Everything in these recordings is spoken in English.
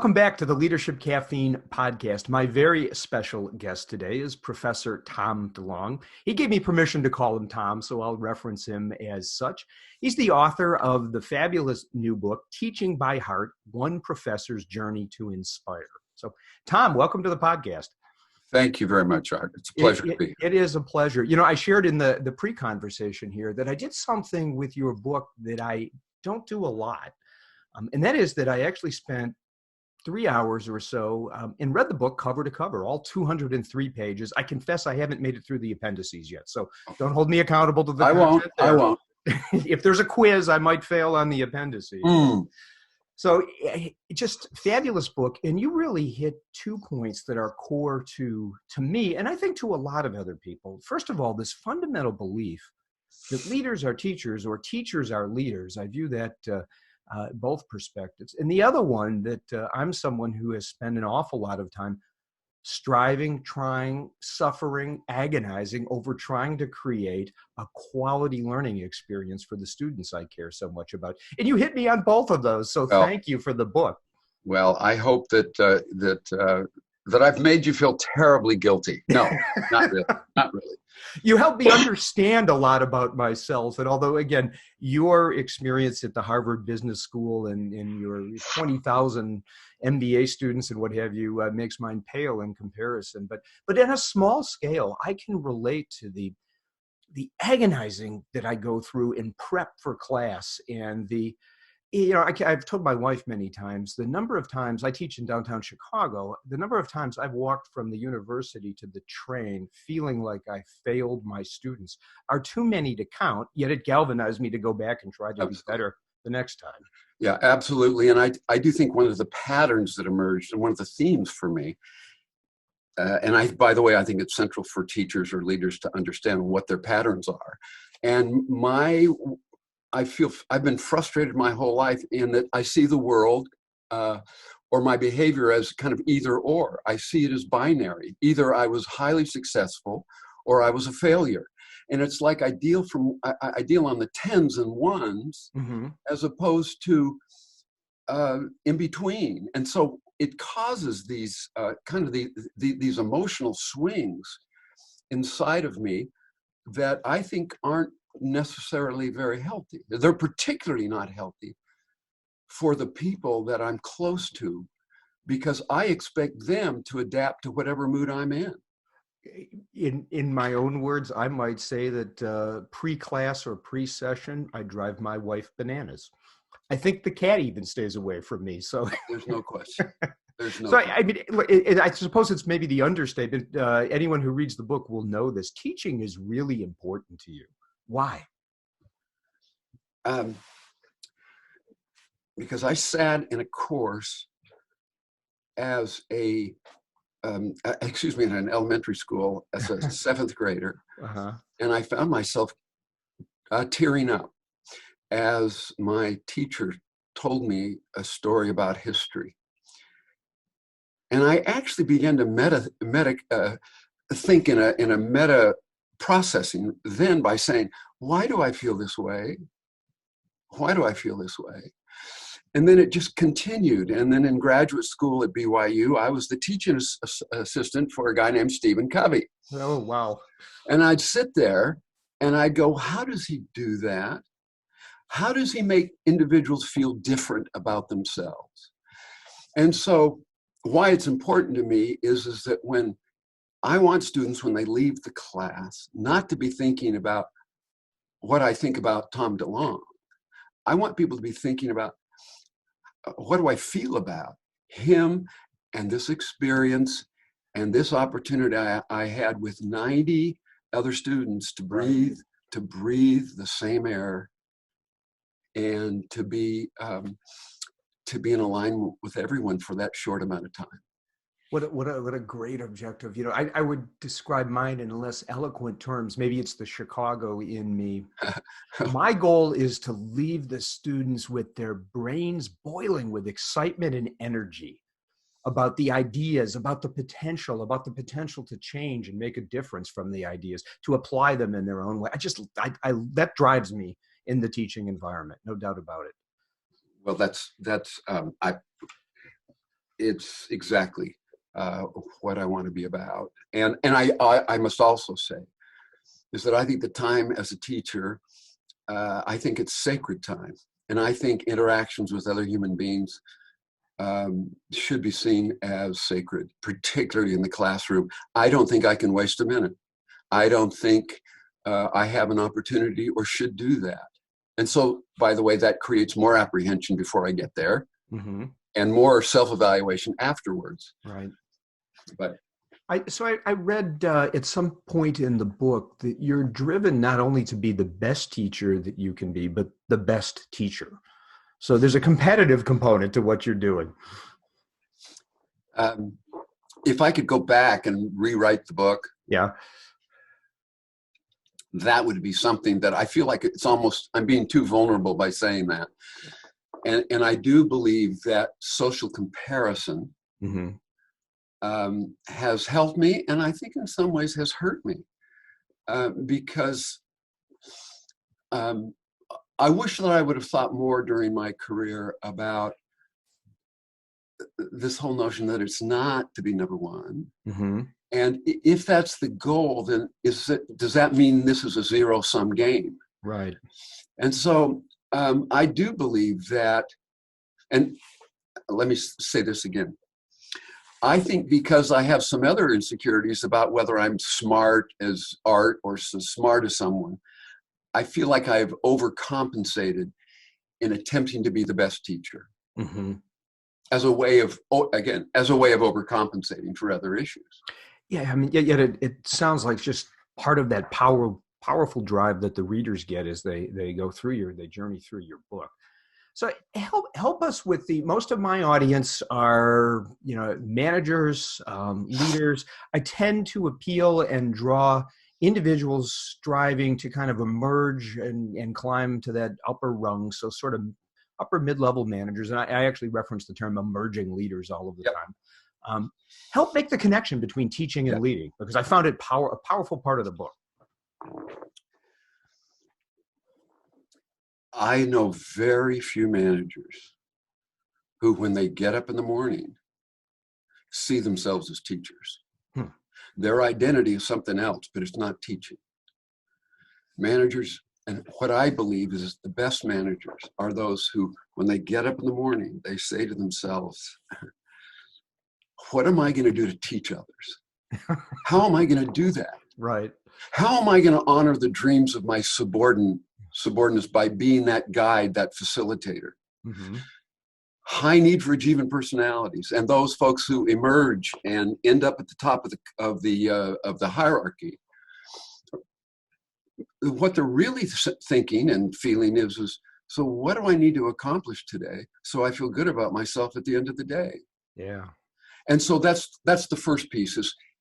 Welcome back to the Leadership Caffeine podcast. My very special guest today is Professor Tom DeLong. He gave me permission to call him Tom, so I'll reference him as such. He's the author of the fabulous new book, Teaching by Heart, One Professor's Journey to Inspire. So, Tom, welcome to the podcast. Thank you very much, Art. It's a pleasure to be here. It is a pleasure. You know, I shared in the pre-conversation here that I did something with your book that I don't do a lot, and that is that I actually spent 3 hours or so and read the book cover to cover, all 203 pages. I confess I haven't made it through the appendices yet, so don't hold me accountable to the content there. I won't. If there's a quiz, I might fail on the appendices. So just fabulous book. And you really hit 2 points that are core to me, and I think to a lot of other people. First of all, this fundamental belief that leaders are teachers or teachers are leaders. I view that both perspectives. And the other one that I'm someone who has spent an awful lot of time striving, trying, suffering, agonizing over trying to create a quality learning experience for the students I care so much about. And you hit me on both of those. So thank you for the book. Well, I hope that I've made you feel terribly guilty. No, not really. Not really. You helped me understand a lot about myself. And although, again, your experience at the Harvard Business School and your 20,000 MBA students and what have you makes mine pale in comparison. But in a small scale, I can relate to the agonizing that I go through in prep for class and I've told my wife many times, the number of times I teach in downtown Chicago, the number of times I've walked from the university to the train feeling like I failed my students are too many to count, yet it galvanized me to go back and try to be better the next time. Yeah, absolutely. And I do think one of the patterns that emerged and one of the themes for me, by the way, I think it's central for teachers or leaders to understand what their patterns are. And I feel I've been frustrated my whole life in that I see the world or my behavior as kind of either or. I see it as binary. Either I was highly successful or I was a failure. And it's like I deal on the tens and ones as opposed to in between. And so it causes these these emotional swings inside of me that I think aren't necessarily very healthy. They're particularly not healthy for the people that I'm close to because I expect them to adapt to whatever mood I'm in. In my own words, I might say that pre-class or pre-session, I drive my wife bananas. I think the cat even stays away from me. So there's no question. I mean, I suppose it's maybe the understatement. Anyone who reads the book will know this. Teaching is really important to you. Why? Because I sat in a course as in an elementary school as a seventh grader, and I found myself tearing up as my teacher told me a story about history. And I actually began to think in a meta processing then by saying, why do I feel this way? Why do I feel this way? And then it just continued. And then in graduate school at BYU, I was the teaching assistant for a guy named Stephen Covey. Oh, wow. And I'd sit there and I'd go, how does he do that? How does he make individuals feel different about themselves? And so why it's important to me is that when I want students, when they leave the class, not to be thinking about what I think about Tom DeLong. I want people to be thinking about what do I feel about him and this experience and this opportunity I had with 90 other students to breathe the same air and to be in alignment with everyone for that short amount of time. What a great objective. You know, I would describe mine in less eloquent terms. Maybe it's the Chicago in me. My goal is to leave the students with their brains boiling with excitement and energy about the ideas, about the potential to change and make a difference from the ideas, to apply them in their own way. That drives me in the teaching environment, no doubt about it. Well, it's exactly what I want to be about. And I must also say is that I think the time as a teacher, I think it's sacred time. And I think interactions with other human beings should be seen as sacred, particularly in the classroom. I don't think I can waste a minute. I don't think I have an opportunity or should do that. And so, by the way, that creates more apprehension before I get there, Mm-hmm. and more self-evaluation afterwards. Right. But I read at some point in the book that you're driven not only to be the best teacher that you can be, but the best teacher. So there's a competitive component to what you're doing. if I could go back and rewrite the book, Yeah. that would be something that I feel like it's almost, I'm being too vulnerable by saying that. And I do believe that social comparison Mm-hmm. Has helped me, and I think in some ways has hurt me, because I wish that I would have thought more during my career about this whole notion that it's not to be number one. Mm-hmm. And if that's the goal, then does that mean this is a zero-sum game? Right. And so I do believe that, and let me say this again. I think because I have some other insecurities about whether I'm smart as art or so smart as someone, I feel like I've overcompensated in attempting to be the best teacher. Mm-hmm. As a way of, again, as a way of overcompensating for other issues. Yeah, I mean, yet it sounds like just part of that powerful drive that the readers get as they go through they journey through your book. So help us with most of my audience are, managers, leaders. I tend to appeal and draw individuals striving to kind of emerge and climb to that upper rung. So sort of upper mid-level managers. And I actually reference the term emerging leaders all of the time. Help make the connection between teaching and leading, because I found it a powerful part of the book. I know very few managers who, when they get up in the morning, see themselves as teachers. Their identity is something else, but it's not teaching. Managers, and what I believe is the best managers are those who, when they get up in the morning, they say to themselves, what am I going to do to teach others? How am I going to do that? Right. How am I going to honor the dreams of my subordinates by being that guide, that facilitator? Mm-hmm. High need for achievement personalities, and those folks who emerge and end up at the top of the hierarchy. What they're really thinking and feeling is, so what do I need to accomplish today so I feel good about myself at the end of the day? Yeah. And so that's the first piece.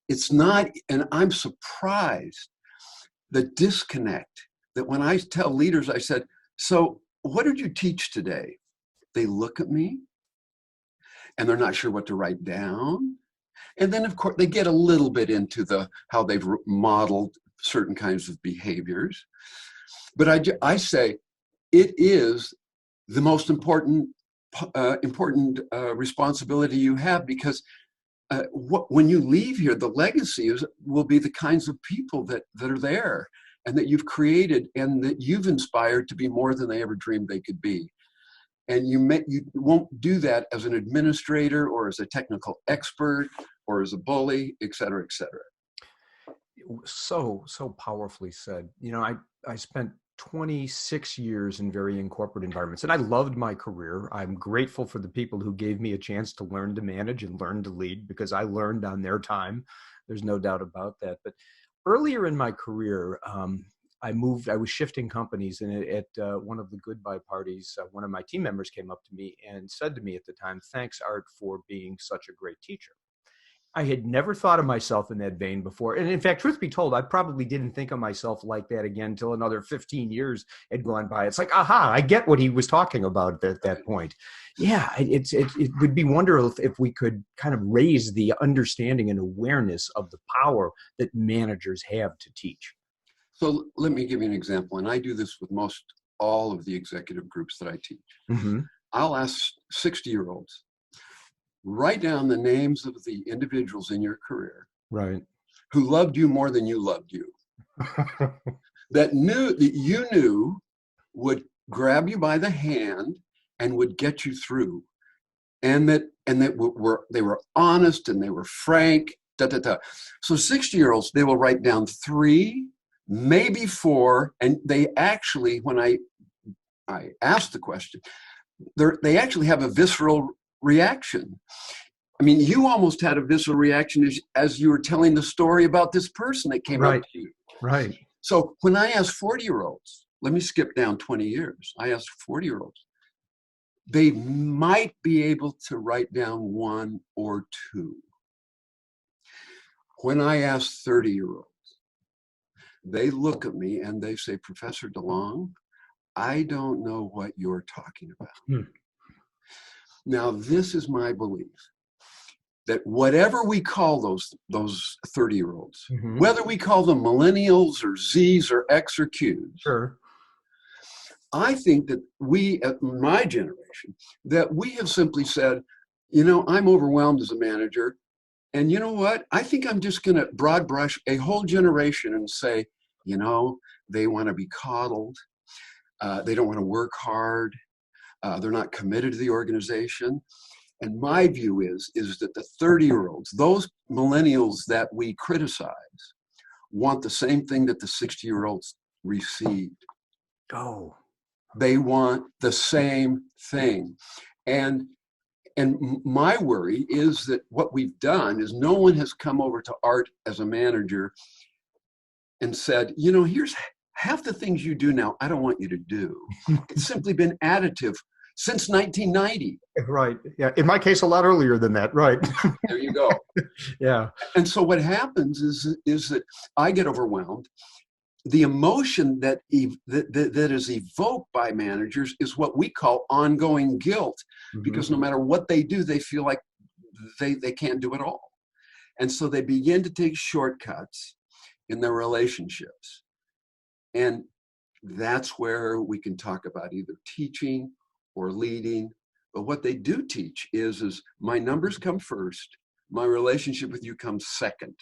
It's not, and I'm surprised the disconnect that when I tell leaders, I said, so what did you teach today? They look at me and they're not sure what to write down. And then of course they get a little bit into how they've modeled certain kinds of behaviors. But I say it is the most important responsibility you have, because when you leave here, the legacy will be the kinds of people that are there and that you've created and that you've inspired to be more than they ever dreamed they could be. And you won't do that as an administrator or as a technical expert or as a bully, et cetera, et cetera. So powerfully said. I spent 26 years in varying corporate environments, and I loved my career. I'm grateful for the people who gave me a chance to learn to manage and learn to lead, because I learned on their time. There's no doubt about that. But earlier in my career, I was shifting companies, and at one of the goodbye parties, one of my team members came up to me and said to me at the time, "Thanks, Art, for being such a great teacher." I had never thought of myself in that vein before. And in fact, truth be told, I probably didn't think of myself like that again until another 15 years had gone by. It's like, aha, I get what he was talking about at that point. Yeah, it would be wonderful if we could kind of raise the understanding and awareness of the power that managers have to teach. So let me give you an example. And I do this with all of the executive groups that I teach. Mm-hmm. I'll ask 60-year-olds, write down the names of the individuals in your career Right. who loved you more than you loved you, that you knew would grab you by the hand and would get you through, and that they were honest and they were frank. Da, da, da. So 60-year-olds, they will write down 3, maybe 4, and they actually, when I ask the question, they actually have a visceral reaction. I mean, you almost had a visceral reaction as you were telling the story about this person that came up to you. Right. So when I ask 40-year-olds, let me skip down 20 years. I asked 40-year-olds, they might be able to write down 1 or 2. When I ask 30-year-olds, they look at me and they say, Professor DeLong, I don't know what you're talking about. Now, this is my belief, that whatever we call those 30-year-olds, whether we call them millennials or Zs or X or Qs, sure, I think that we, at my generation, that we have simply said, I'm overwhelmed as a manager. And you know what? I think I'm just going to broad brush a whole generation and say, they want to be coddled. They don't want to work hard. They're not committed to the organization. And my view is that the 30-year-olds, those millennials that we criticize, want the same thing that the 60-year-olds received. Oh. They want the same thing. And my worry is that what we've done is no one has come over to Art as a manager and said, here's half the things you do now, I don't want you to do. It's simply been additive since 1990. Right. Yeah. In my case, a lot earlier than that. Right. There you go. Yeah. And so what happens is that I get overwhelmed. The emotion that is evoked by managers is what we call ongoing guilt, because no matter what they do, they feel like they can't do it all. And so they begin to take shortcuts in their relationships. And that's where we can talk about either teaching or leading. But what they do teach is my numbers come first, my relationship with you comes second.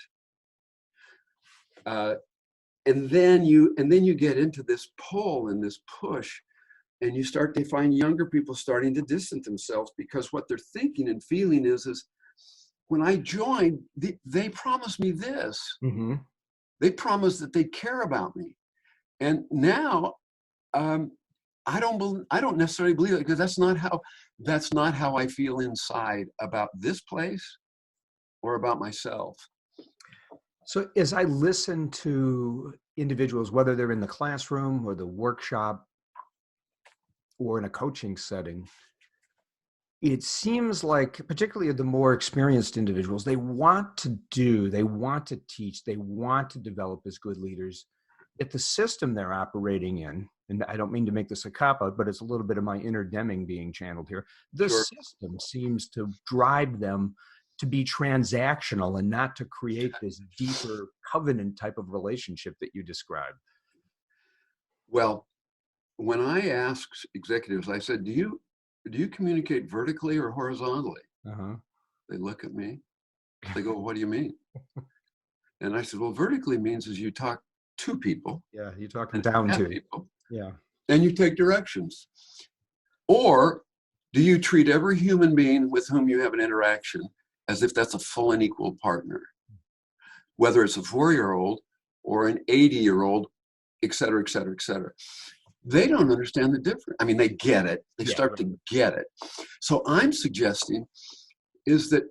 And then you get into this pull and this push, and you start to find younger people starting to distance themselves, because what they're thinking and feeling is when I joined, they promised me this. They promised that they'd care about me, and now I don't necessarily believe it, because that's not how I feel inside about this place or about myself. So as I listen to individuals, whether they're in the classroom or the workshop or in a coaching setting, it seems like, particularly the more experienced individuals, they want to teach, they want to develop as good leaders. Yet the system they're operating in, and I don't mean to make this a cop-out, but it's a little bit of my inner Deming being channeled here. The system seems to drive them to be transactional and not to create this deeper covenant type of relationship that you described. Well, when I asked executives, I said, do you communicate vertically or horizontally? They look at me, they go, what do you mean? And I said, well, vertically means is you talk to people. Yeah, you talk down to people. Yeah. And you take directions. Or do you treat every human being with whom you have an interaction as if that's a full and equal partner, whether it's a 4-year-old or an 80-year-old, et cetera, et cetera, et cetera. They don't understand the difference. I mean, they get it. They start to get it. So I'm suggesting is that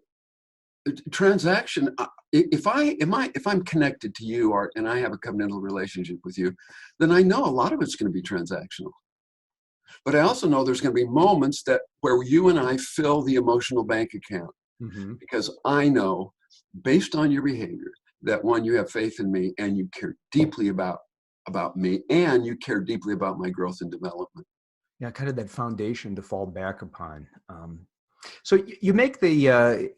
transaction, if I'm connected to you, Art, and I have a covenantal relationship with you, then I know a lot of it's going to be transactional. But I also know there's going to be moments where you and I fill the emotional bank account. Because I know, based on your behavior, that one, you have faith in me and you care deeply about me, and you care deeply about my growth and development. Yeah, kind of that foundation to fall back upon. So you make the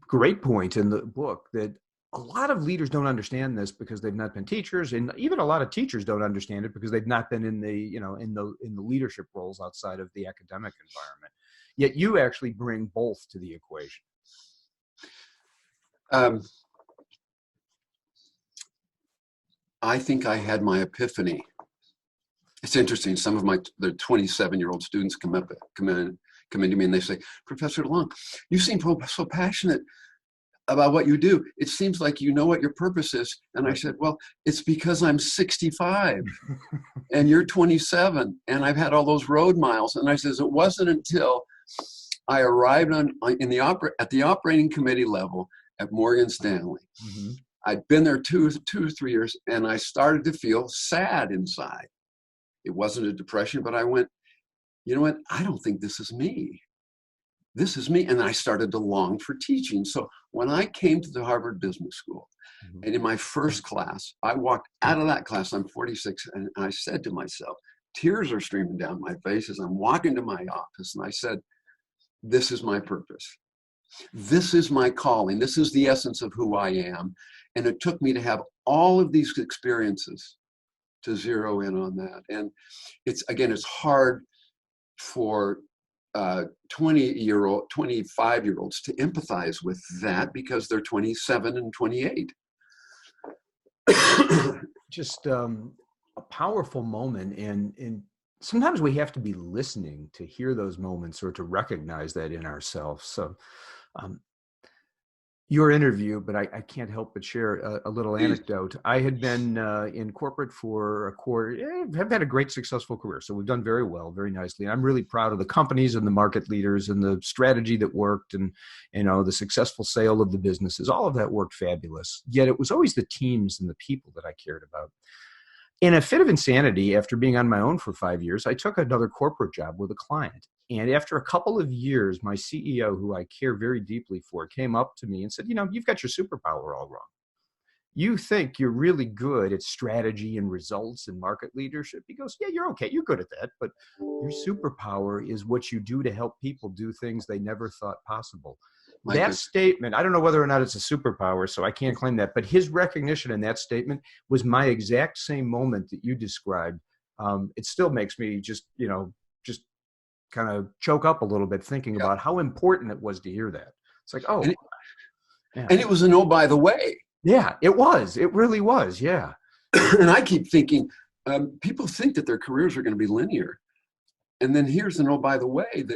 great point in the book that a lot of leaders don't understand this because they've not been teachers, and even a lot of teachers don't understand it because they've not been in the leadership roles outside of the academic environment. Yet you actually bring both to the equation. I think I had my epiphany. It's interesting. Some of the 27-year-old students come in to me and they say, Professor DeLong, you seem so passionate about what you do. It seems like you know what your purpose is. And I said, well, it's because I'm 65 and you're 27 and I've had all those road miles. And I says, it wasn't until I arrived at the operating committee level at Morgan Stanley. Mm-hmm. I'd been there two or 3 years and I started to feel sad inside. It wasn't a depression, but I went, you know what? I don't think this is me. This is me. And I started to long for teaching. So when I came to the Harvard Business School, mm-hmm. and in my first class, I walked out of that class, I'm 46, and I said to myself, tears are streaming down my face as I'm walking to my office. And I said, this is my purpose. This is my calling. This is the essence of who I am. And it took me to have all of these experiences to zero in on that. And it's hard for 25-year-olds to empathize with that because they're 27 and 28. Just a powerful moment. And sometimes we have to be listening to hear those moments or to recognize that in ourselves. So your interview, but I can't help but share a little anecdote. I had been in corporate for a quarter, have had a great successful career. So we've done very well, very nicely. And I'm really proud of the companies and the market leaders and the strategy that worked and, the successful sale of the businesses. All of that worked fabulous. Yet it was always the teams and the people that I cared about. In a fit of insanity, after being on my own for 5 years, I took another corporate job with a client. And after a couple of years, my CEO, who I care very deeply for, came up to me and said, you've got your superpower all wrong. You think you're really good at strategy and results and market leadership. He goes, yeah, you're okay. You're good at that. But your superpower is what you do to help people do things they never thought possible. That statement, I don't know whether or not it's a superpower, so I can't claim that, but his recognition in that statement was my exact same moment that you described. It still makes me just kind of choke up a little bit thinking about how important it was to hear that. It's like, oh. And it was an oh, by the way. Yeah, it was. It really was, yeah. And I keep thinking, people think that their careers are going to be linear. And then here's an oh, by the way,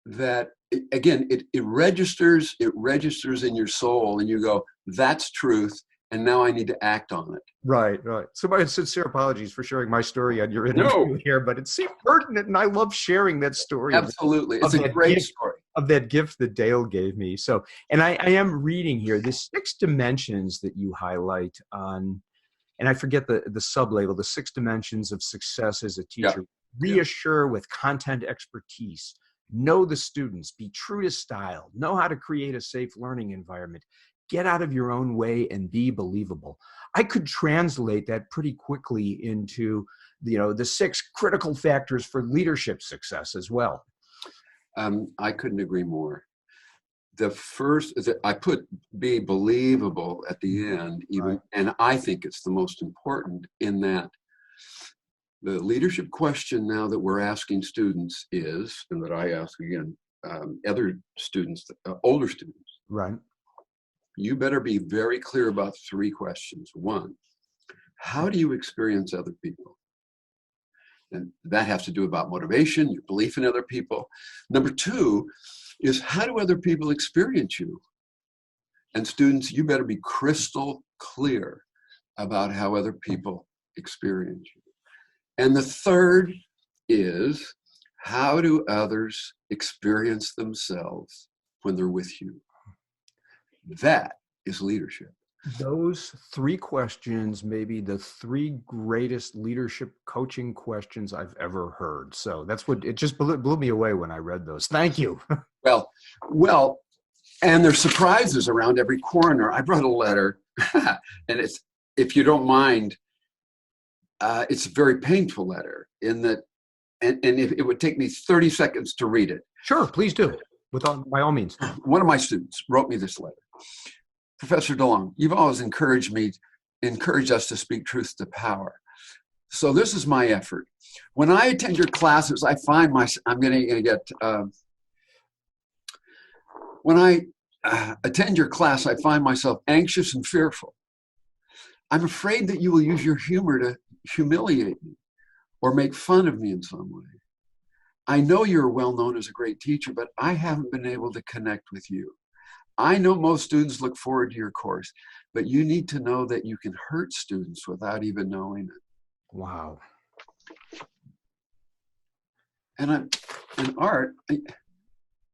that again, it registers in your soul and you go, that's truth. And now I need to act on it. Right. So my sincere apologies for sharing my story on your interview here, but it seemed pertinent and I love sharing that story. Absolutely. It's a great story. Of that gift that Dale gave me. So, and I am reading here, the 6 dimensions that you highlight on, and I forget the sublabel, the 6 dimensions of success as a teacher. Yeah. Reassure with content expertise. Know the students, be true to style, know how to create a safe learning environment, get out of your own way and be believable. I could translate that pretty quickly into, the 6 critical factors for leadership success as well. I couldn't agree more. The first is that I put be believable at the end, even, right. And I think it's the most important in that the leadership question now that we're asking students is, and that I ask again, other students, older students. Right. You better be very clear about 3 questions. 1, how do you experience other people? And that has to do about motivation, your belief in other people. Number 2 is how do other people experience you? And students, you better be crystal clear about how other people experience you. And the 3rd is how do others experience themselves when they're with you? That is leadership. Those 3 questions may be the 3 greatest leadership coaching questions I've ever heard. So that's what it just blew me away when I read those. Thank you. Well, and there's surprises around every corner. I brought a letter, and it's, if you don't mind, it's a very painful letter in that, and if it would take me 30 seconds to read it. Sure, please do. By all means. One of my students wrote me this letter. Professor DeLong, you've always encouraged us to speak truth to power. So this is my effort. When I attend your classes, I find I'm going to get when I attend your class, I find myself anxious and fearful. I'm afraid that you will use your humor to humiliate me or make fun of me in some way. I know you're well known as a great teacher, but I haven't been able to connect with you. I know most students look forward to your course, but you need to know that you can hurt students without even knowing it. Wow. And in art,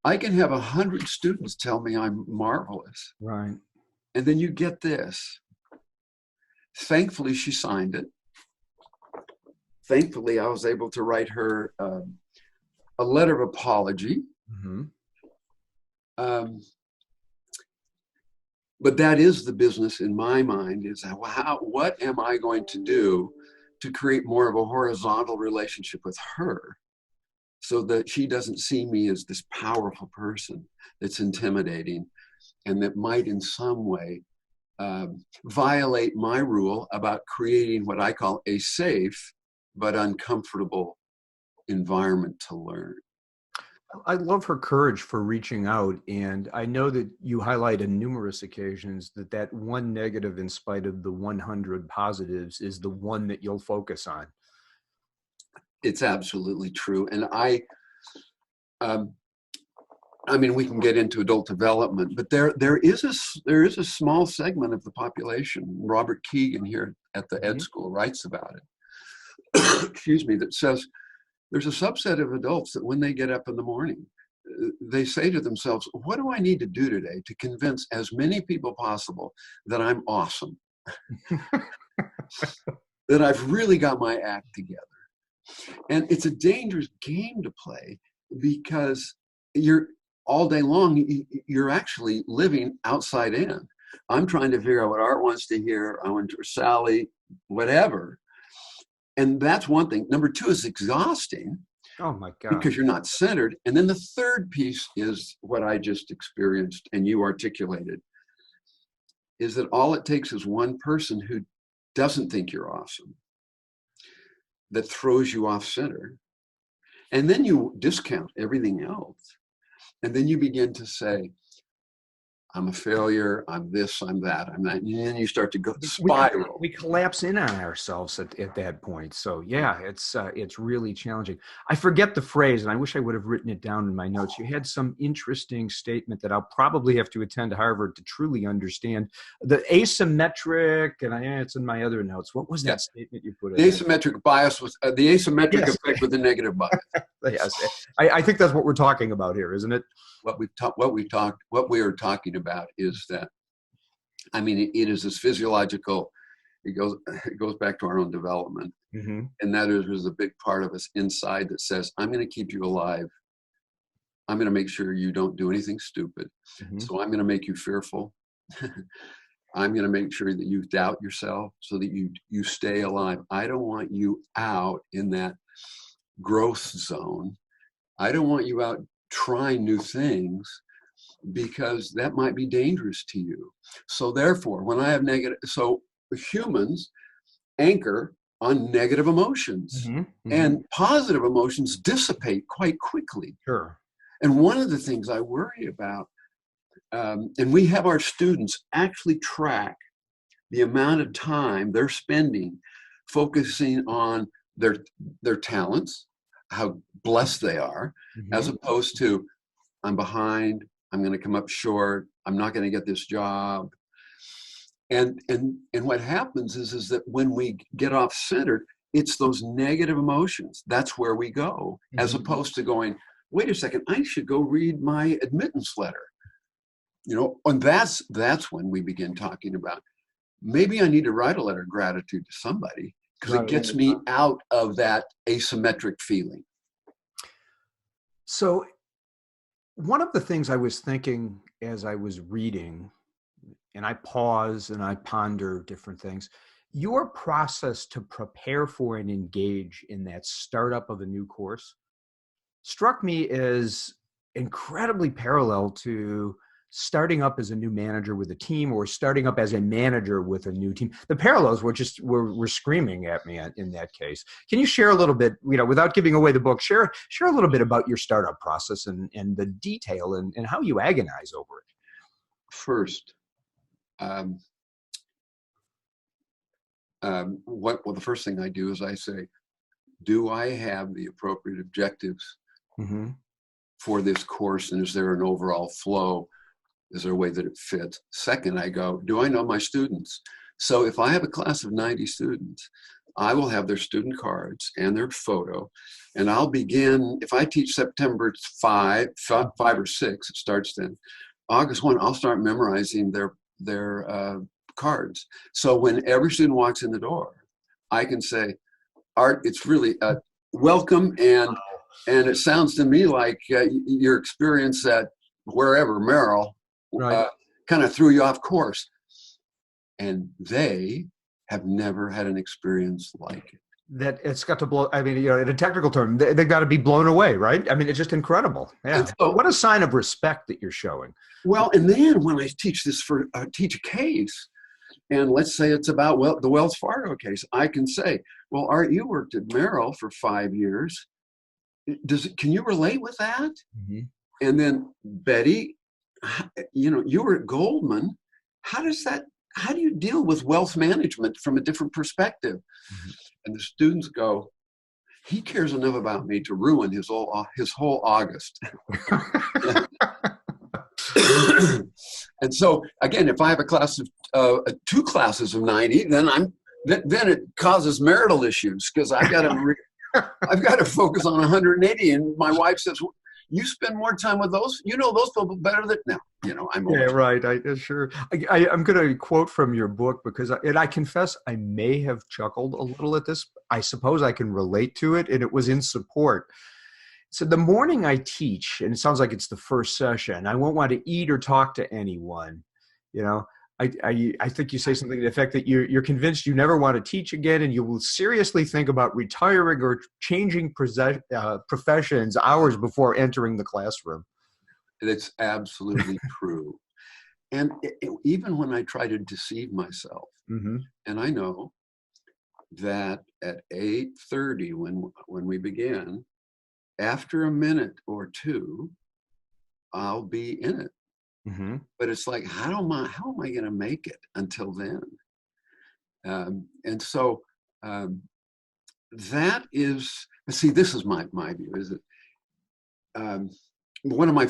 I can have 100 students tell me I'm marvelous. Right. And then you get this. Thankfully, she signed it. Thankfully, I was able to write her a letter of apology. Mm-hmm. But that is the business in my mind, is what am I going to do to create more of a horizontal relationship with her so that she doesn't see me as this powerful person that's intimidating and that might in some way violate my rule about creating what I call a safe but uncomfortable environment to learn. I love her courage for reaching out. And I know that you highlight on numerous occasions that one negative in spite of the 100 positives is the one that you'll focus on. It's absolutely true. And I mean, we can get into adult development, but there is a small segment of the population. Robert Keegan here at the Ed School writes about it. Excuse me, that says there's a subset of adults that when they get up in the morning, they say to themselves, what do I need to do today to convince as many people possible that I'm awesome, that I've really got my act together? And it's a dangerous game to play because you're all day long, you're actually living outside in. I'm trying to figure out what Art wants to hear. I want to, Sally, whatever. And that's one thing. Number two is exhausting. Oh my God. Because you're not centered. And then the third piece is what I just experienced and you articulated, is that all it takes is one person who doesn't think you're awesome that throws you off center. And then you discount everything else. And then you begin to say, I'm a failure, I'm this, I'm that, I'm that. And then you start to go spiral. We collapse in on ourselves at that point. So yeah, it's really challenging. I forget the phrase, and I wish I would have written it down in my notes. You had some interesting statement that I'll probably have to attend Harvard to truly understand. The asymmetric, and it's in my other notes. What was that statement you put in? The asymmetric bias was the asymmetric effect with the negative bias. Yes, I think that's what we're talking about here, isn't it? What we are talking about is that, I mean, it is this physiological, it goes back to our own development. Mm-hmm. And that is a big part of us inside that says, I'm going to keep you alive. I'm going to make sure you don't do anything stupid. Mm-hmm. So I'm going to make you fearful. I'm going to make sure that you doubt yourself so that you stay alive. I don't want you out in that growth zone. I don't want you out trying new things because that might be dangerous to you. So therefore, when I have so humans anchor on negative emotions, mm-hmm. Mm-hmm. and positive emotions dissipate quite quickly. Sure. And one of the things I worry about, and we have our students actually track the amount of time they're spending focusing on their talents, how blessed they are, mm-hmm. as opposed to, I'm behind, I'm going to come up short, I'm not going to get this job. And what happens is that when we get off centered, it's those negative emotions. That's where we go, mm-hmm. as opposed to going, wait a second, I should go read my admittance letter. And that's when we begin talking about, maybe I need to write a letter of gratitude to somebody, because it gets me out of that asymmetric feeling. So one of the things I was thinking as I was reading, and I pause and I ponder different things, your process to prepare for and engage in that startup of a new course struck me as incredibly parallel to starting up as a new manager with a team or starting up as a manager with a new team? The parallels were screaming at me in that case. Can you share a little bit, without giving away the book, share a little bit about your startup process and the detail and how you agonize over it? First, the first thing I do is I say, do I have the appropriate objectives Mm-hmm. for this course, and is there an overall flow? Is there a way that it fits? Second, I go, do I know my students? So if I have a class of 90 students, I will have their student cards and their photo, and I'll begin, if I teach September 5 or 6, it starts then. August 1, I'll start memorizing their cards. So when every student walks in the door, I can say, Art, it's really welcome, and it sounds to me like your experience at wherever, Merrill, Right. kind of threw you off course. And they have never had an experience like it. That it's got to blow. I mean, in a technical term, they've got to be blown away, right? I mean, it's just incredible. Yeah. So, what a sign of respect that you're showing. Well, and then when I teach this teach a case, and let's say it's about the Wells Fargo case, I can say, well, Art, you worked at Merrill for 5 years. Can you relate with that? Mm-hmm. And then Betty, you were at Goldman. How do you deal with wealth management from a different perspective? Mm-hmm. And the students go, he cares enough about me to ruin his whole August. And so again, if I have a class of 2 classes of 90, then it causes marital issues, because I've got to focus on 180. And my wife says, you spend more time with those people better than now. I'm yeah, right. Sure. I'm going to quote from your book, because I confess I may have chuckled a little at this. I suppose I can relate to it, and it was in support. So the morning I teach, and it sounds like it's the first session, I won't want to eat or talk to anyone. I think you say something to the effect that you're convinced you never want to teach again, and you will seriously think about retiring or changing professions hours before entering the classroom. That's absolutely true. And even when I try to deceive myself, mm-hmm. and I know that at 8:30 when we begin, after a minute or two, I'll be in it. Mm-hmm. But it's like, how am I going to make it until then? And so that is, this is my view, is that one of my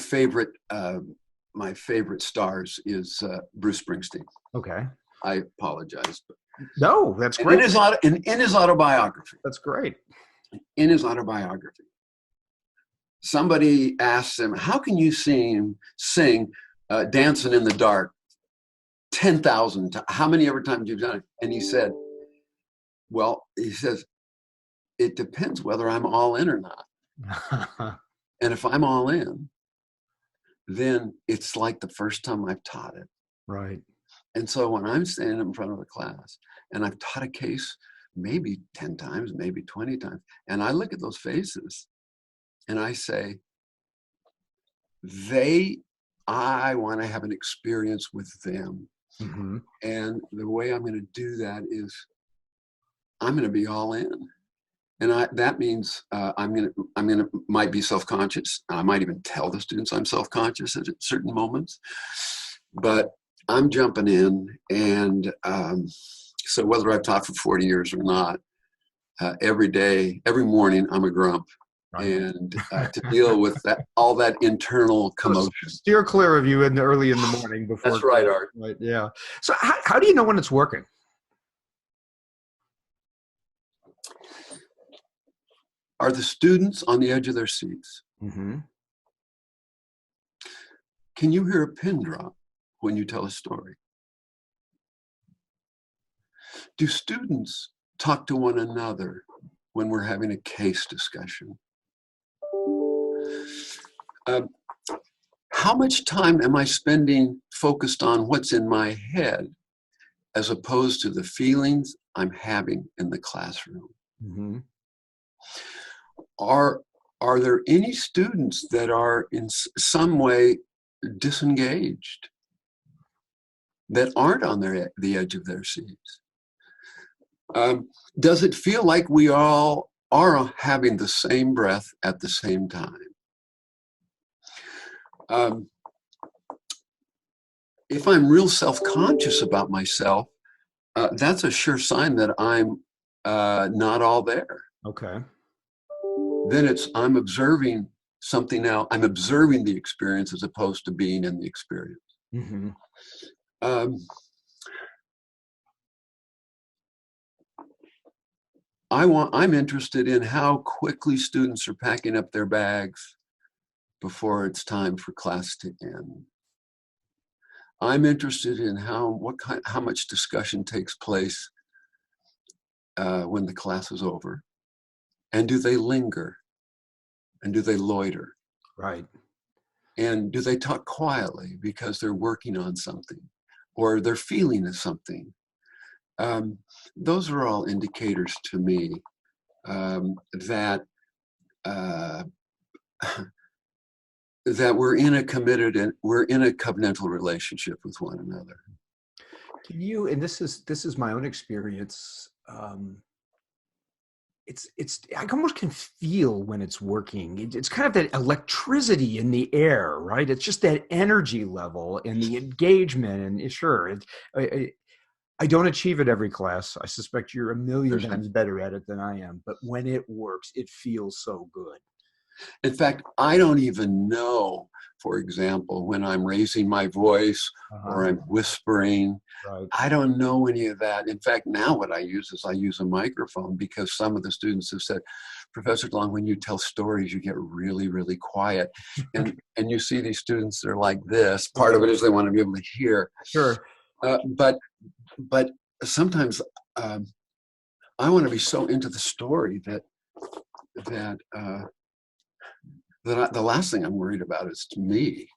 favorite stars is Bruce Springsteen. Okay. I apologize. But no, that's great. In his autobiography. That's great. In his autobiography, somebody asks him, how can you sing Dancing in the Dark 10,000 times? How many ever times you've done it? And he says, it depends whether I'm all in or not. And if I'm all in, then it's like the first time I've taught it. Right. And so when I'm standing in front of a class and I've taught a case maybe 10 times, maybe 20 times, and I look at those faces and I say, I want to have an experience with them. Mm-hmm. And the way I'm going to do that is I'm going to be all in. And that means might be self-conscious. I might even tell the students I'm self-conscious at certain moments, but I'm jumping in. And so whether I've taught for 40 years or not, every morning I'm a grump. Right. And to deal with all that internal commotion. Steer clear of you early in the morning before. That's right, Art. Right, yeah. So how do you know when it's working? Are the students on the edge of their seats? Mm-hmm. Can you hear a pin drop when you tell a story? Do students talk to one another when we're having a case discussion? How much time am I spending focused on what's in my head as opposed to the feelings I'm having in the classroom? Mm-hmm. Are there any students that are in some way disengaged, that aren't on the edge of their seats? Does it feel like we all are having the same breath at the same time? If I'm real self-conscious about myself, that's a sure sign that I'm not all there. Okay. Then I'm observing something now. I'm observing the experience as opposed to being in the experience. Mm-hmm. I'm interested in how quickly students are packing up their bags before it's time for class to end. I'm interested in how much discussion takes place when the class is over, and do they linger, and do they loiter, Right. and do they talk quietly because they're working on something or they're feeling something. Those are all indicators to me that that we're in a covenantal relationship with one another. Can you, and this is my own experience, I almost can feel when it's working. It's kind of that electricity in the air, right? It's just that energy level and the engagement. And sure, I don't achieve it every class. I suspect you're a million times better at it than I am. But when it works, it feels so good. In fact, I don't even know, for example, when I'm raising my voice or I'm whispering, right. I don't know any of that. In fact, now what I use is I use a microphone, because some of the students have said, Professor DeLong, when you tell stories, you get really, really quiet. And you see these students, they're like this. Part of it is they want to be able to hear. Sure. But sometimes I want to be so into the story that the last thing I'm worried about is me.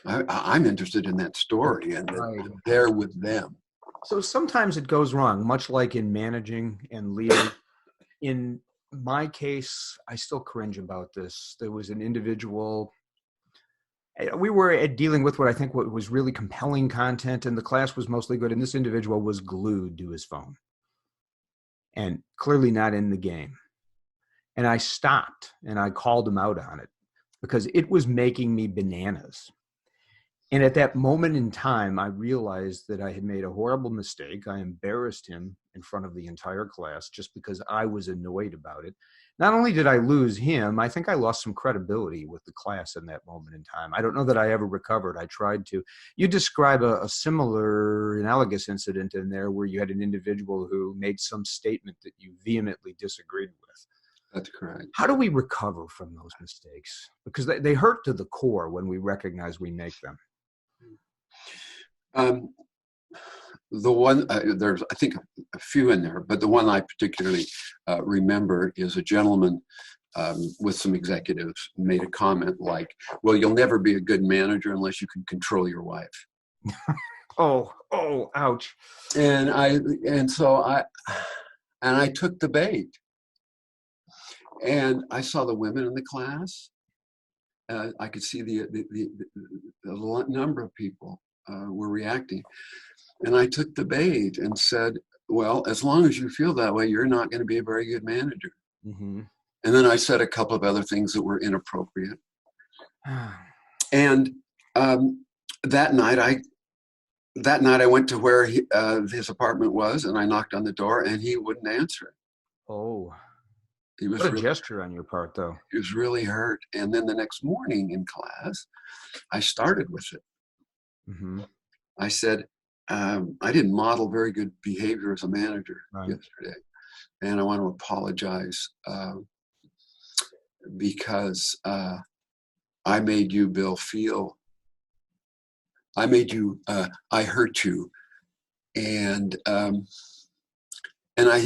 I'm interested in that story and I'm there with them. So sometimes it goes wrong, much like in managing and leading. In my case, I still cringe about this. There was an individual, we were dealing with what I think what was really compelling content, and the class was mostly good, and this individual was glued to his phone and clearly not in the game. And I stopped and I called him out on it because it was making me bananas. And at that moment in time, I realized that I had made a horrible mistake. I embarrassed him in front of the entire class just because I was annoyed about it. Not only did I lose him, I think I lost some credibility with the class in that moment in time. I don't know that I ever recovered. I tried to. You describe a similar analogous incident in there where you had an individual who made some statement that you vehemently disagreed with. That's correct. How do we recover from those mistakes? Because they hurt to the core when we recognize we make them. The one, there's I think a few in there, but the one I particularly remember is a gentleman with some executives made a comment like, well, you'll never be a good manager unless you can control your wife. Oh, ouch. And so I took the bait. And I saw the women in the class. I could see the number of people were reacting. And I took the bait and said, well, as long as you feel that way, you're not going to be a very good manager. Mm-hmm. And then I said a couple of other things that were inappropriate. And that night I went to where his apartment was, and I knocked on the door, and he wouldn't answer it. Oh. He was what a gesture on your part, though. He was really hurt. And then the next morning in class, I started with it. Mm-hmm. I said, I didn't model very good behavior as a manager yesterday. And I want to apologize because I made you, Bill, feel, I hurt you. And I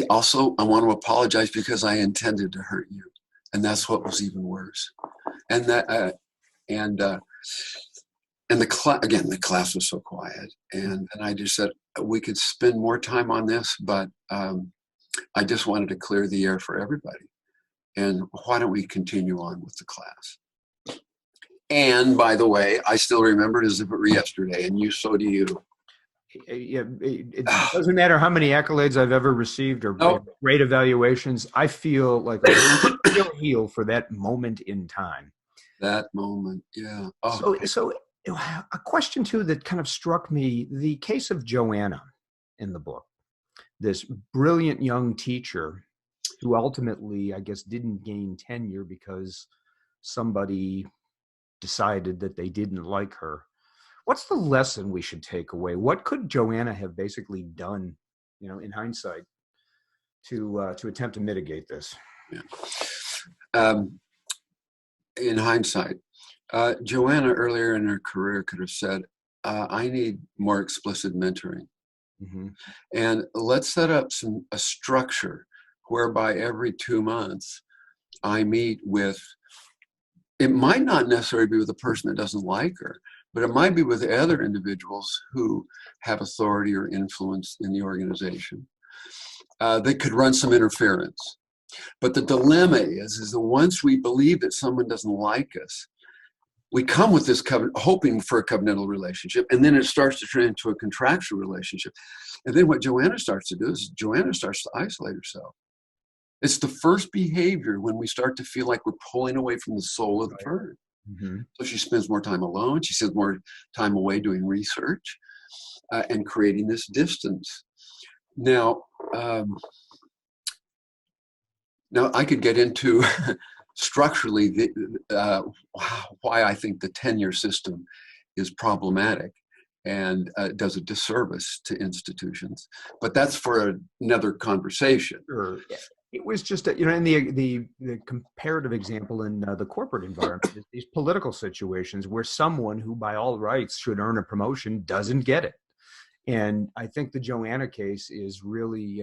want to apologize because I intended to hurt you, and that's what was even worse. And the class was so quiet, and I just said we could spend more time on this, but I just wanted to clear the air for everybody. And why don't we continue on with the class? And by the way, I still remember it as if it were yesterday, and so do you. It doesn't matter how many accolades I've ever received or Nope. great evaluations. I feel like a real heel for that moment in time. That moment, yeah. Oh. So a question too that kind of struck me: the case of Joanna in the book, this brilliant young teacher who ultimately, I guess, didn't gain tenure because somebody decided that they didn't like her. What's the lesson we should take away? What could Joanna have basically done, in hindsight, to attempt to mitigate this? Yeah. In hindsight, Joanna earlier in her career could have said, I need more explicit mentoring. Mm-hmm. And let's set up a structure whereby every 2 months I meet with, it might not necessarily be with a person that doesn't like her, but it might be with other individuals who have authority or influence in the organization. They could run some interference. But the dilemma is that once we believe that someone doesn't like us, we come with this hoping for a covenantal relationship, and then it starts to turn into a contractual relationship. And then what Joanna starts to do is Joanna starts to isolate herself. It's the first behavior when we start to feel like we're pulling away from the soul of the bird. Mm-hmm. So she spends more time alone. She spends more time away doing research and creating this distance. Now I could get into structurally why I think the tenure system is problematic and does a disservice to institutions. But that's for another conversation. Sure. It was just, in the comparative example in the corporate environment, these political situations where someone who by all rights should earn a promotion doesn't get it. And I think the Joanna case is really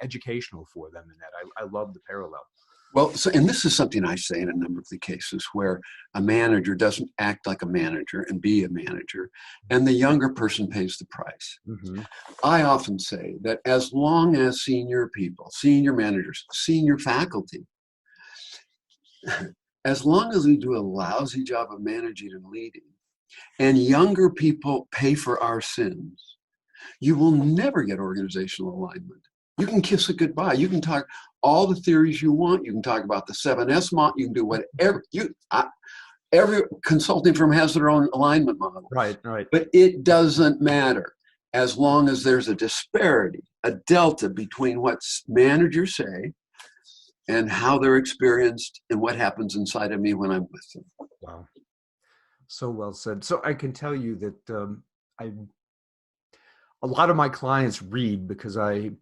educational for them in that. I love the parallel. Well, and this is something I say in a number of the cases where a manager doesn't act like a manager and be a manager, and the younger person pays the price. Mm-hmm. I often say that as long as senior people, senior managers, senior faculty, as long as we do a lousy job of managing and leading, and younger people pay for our sins, you will never get organizational alignment. You can kiss it goodbye. You can talk all the theories you want. You can talk about the 7S model. You can do whatever. Every consulting firm has their own alignment model. Right. But it doesn't matter as long as there's a disparity, a delta between what managers say and how they're experienced and what happens inside of me when I'm with them. Wow. So well said. So I can tell you that a lot of my clients read because I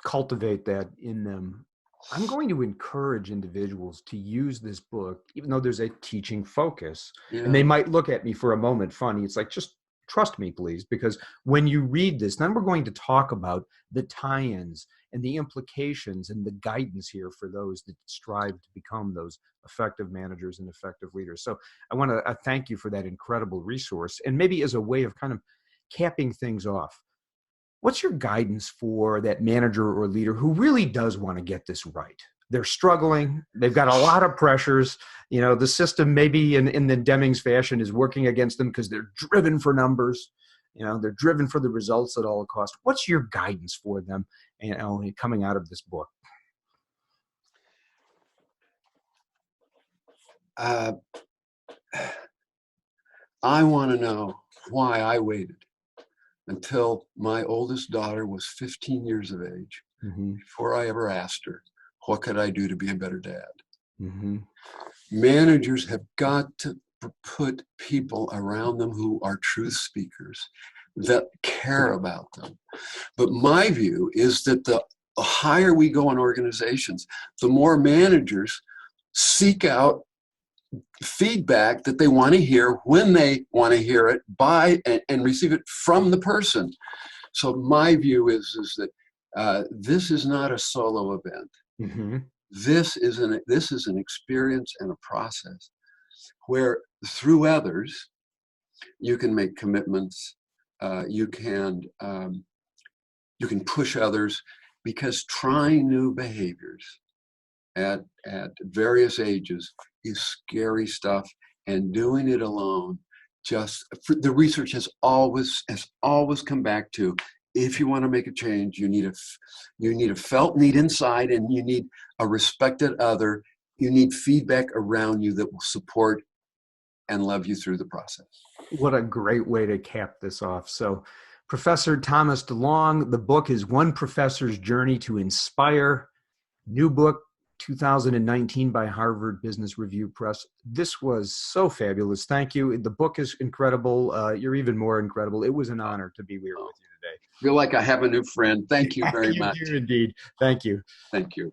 cultivate that in them. I'm going to encourage individuals to use this book, even though there's a teaching focus. Yeah. And they might look at me for a moment funny. It's like, just trust me, please, because when you read this, then we're going to talk about the tie-ins and the implications and the guidance here for those that strive to become those effective managers and effective leaders. So I want to thank you for that incredible resource. And maybe as a way of kind of capping things off, what's your guidance for that manager or leader who really does want to get this right? They're struggling. They've got a lot of pressures. The system maybe in the Deming's fashion is working against them because they're driven for numbers. They're driven for the results at all costs. What's your guidance for them coming out of this book? I want to know why I waited until my oldest daughter was 15 years of age, mm-hmm. before I ever asked her, what could I do to be a better dad? Mm-hmm. Managers have got to put people around them who are truth speakers, that care about them. But my view is that the higher we go in organizations, the more managers seek out feedback that they want to hear when they want to hear it and receive it from the person. So my view is that this is not a solo event. Mm-hmm. This is an experience and a process where through others you can make commitments. You can push others, because trying new behaviors at various ages is scary stuff, and doing it alone, the research has always come back to, if you want to make a change, you need a felt need inside, and you need a respected other. You need feedback around you that will support and love you through the process. What a great way to cap this off. So, Professor Thomas DeLong, the book is One Professor's Journey to Inspire. New book, 2019 by Harvard Business Review Press. This was so fabulous. Thank you. The book is incredible. You're even more incredible. It was an honor to be here with you today. I feel like I have a new friend. Thank you very much. You do indeed. Thank you. Thank you.